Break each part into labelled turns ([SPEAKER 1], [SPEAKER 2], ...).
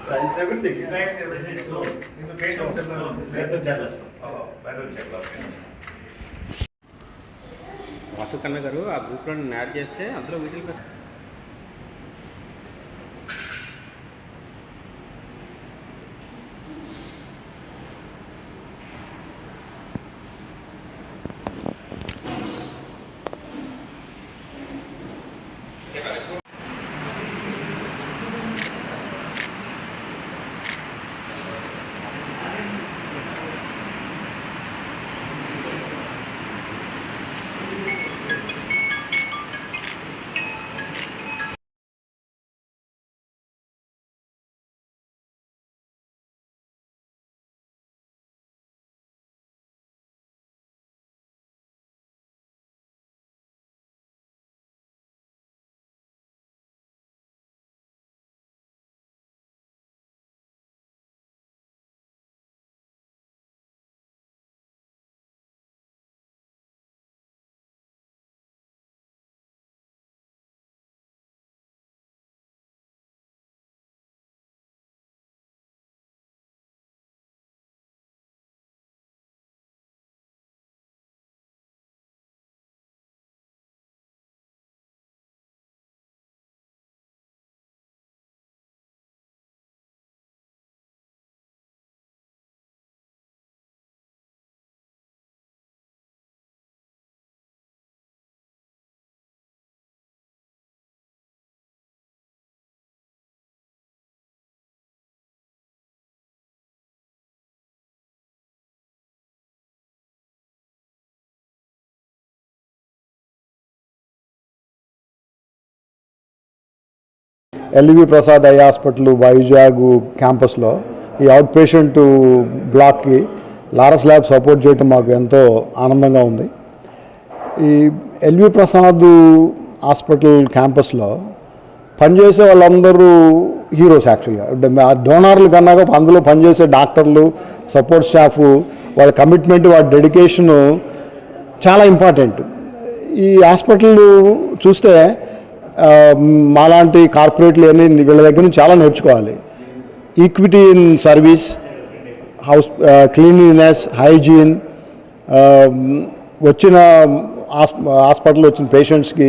[SPEAKER 1] Tiles, everything. Everything is gold. In the paint of the leather gel. Oh, leather gel.
[SPEAKER 2] Vasu కన్న గారు ఆ గ్రూప్లో add చేస్తే అందులో వీటికి
[SPEAKER 3] LV Prasad eye hospital Vizag క్యాంపస్లో ఈ అవుట్ పేషెంట్ బ్లాక్కి లారస్ ల్యాబ్ సపోర్ట్ చేయటం మాకు ఎంతో ఆనందంగా ఉంది. ఈ ఎల్వి ప్రసాద్ హాస్పిటల్ క్యాంపస్లో పనిచేసే వాళ్ళందరూ హీరోస్. యాక్చువల్గా డోనర్లు కన్నాక అందులో పనిచేసే డాక్టర్లు, సపోర్ట్ స్టాఫ్, వాళ్ళ కమిట్మెంట్, వాళ్ళ డెడికేషను చాలా ఇంపార్టెంట్. ఈ హాస్పిటల్ చూస్తే మాలాంటి కార్పొరేట్లు అన్నీ వీళ్ళ దగ్గర నుంచి చాలా నేర్చుకోవాలి. Equity in service, house cleanliness, hygiene, వచ్చిన హాస్పిటల్ వచ్చిన పేషెంట్స్కి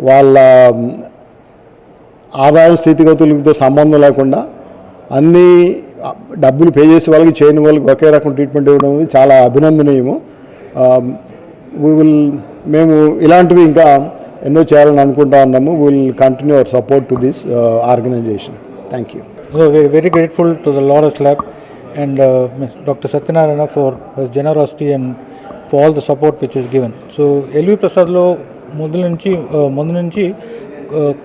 [SPEAKER 3] వాళ్ళ ఆదాయం స్థితిగతులతో సంబంధం లేకుండా అన్నీ డబ్బులు పే చేసే వాళ్ళకి చేయని వాళ్ళకి ఒకే రకం ట్రీట్మెంట్ ఇవ్వడం అనేది చాలా అభినందనీయము. మేము ఇలాంటివి ఇంకా ఎన్నో చేయాలని అనుకుంటా ఉన్నాము. Will continue our support to this organization. Thank you.
[SPEAKER 4] Very grateful to the Laurus Lab and Dr. Satyanarayana for his generosity and for all the support which is given. So LV Prasadlo ముందు నుంచి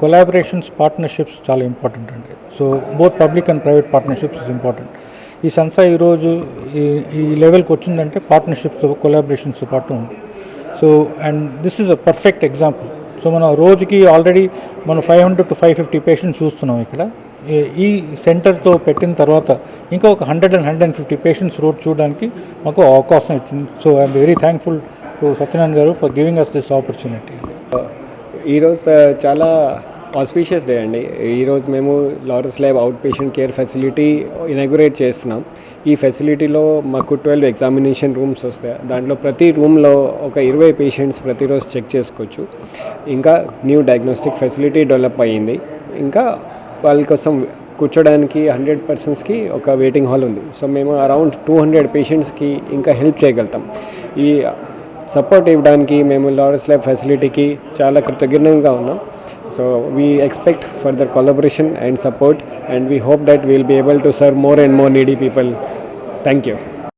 [SPEAKER 4] collaborations, partnerships చాలా important అండి. So both public and private partnerships is important. ఈ సంస్థ ఈరోజు ఈ లెవెల్కి వచ్చిందంటే పార్ట్నర్షిప్స్, కొలాబరేషన్స్తో పాటు ఉంది. So and this is a perfect example. So మనం రోజుకి ఆల్రెడీ మనం 500 to 550 పేషెంట్స్ చూస్తున్నాం ఇక్కడ. ఈ సెంటర్తో పెట్టిన తర్వాత ఇంకా ఒక 100 and 150 పేషెంట్స్ రోజు చూడడానికి మాకు అవకాశం ఇచ్చింది. So I'm very thankful to Satyanarayana garu for giving us this opportunity.
[SPEAKER 5] ఈరోజు చాలా ఆస్పీషియస్ డే అండి. ఈరోజు మేము Laurus lab out patient care facility inaugurate చేస్తున్నాం. ఈ ఫెసిలిటీలో మాకు 12 ఎగ్జామినేషన్ రూమ్స్ వస్తాయి. దాంట్లో ప్రతి రూమ్లో ఒక 20 పేషెంట్స్ ప్రతిరోజు చెక్ చేసుకోవచ్చు. ఇంకా న్యూ డయాగ్నోస్టిక్ ఫెసిలిటీ డెవలప్ అయ్యింది. ఇంకా వాళ్ళ కోసం కూర్చోడానికి 100 పర్సన్స్కి ఒక వెయిటింగ్ హాల్ ఉంది. సో మేము అరౌండ్ 200 పేషెంట్స్కి ఇంకా హెల్ప్ చేయగలుగుతాం. ఈ సపోర్ట్ ఇవ్వడానికి మేము లారస్ ల్యాబ్ ఫెసిలిటీకి చాలా కృతజ్ఞంగా ఉన్నాం. So we expect further collaboration and support, and we hope that we will be able to serve more and more needy people. Thank you.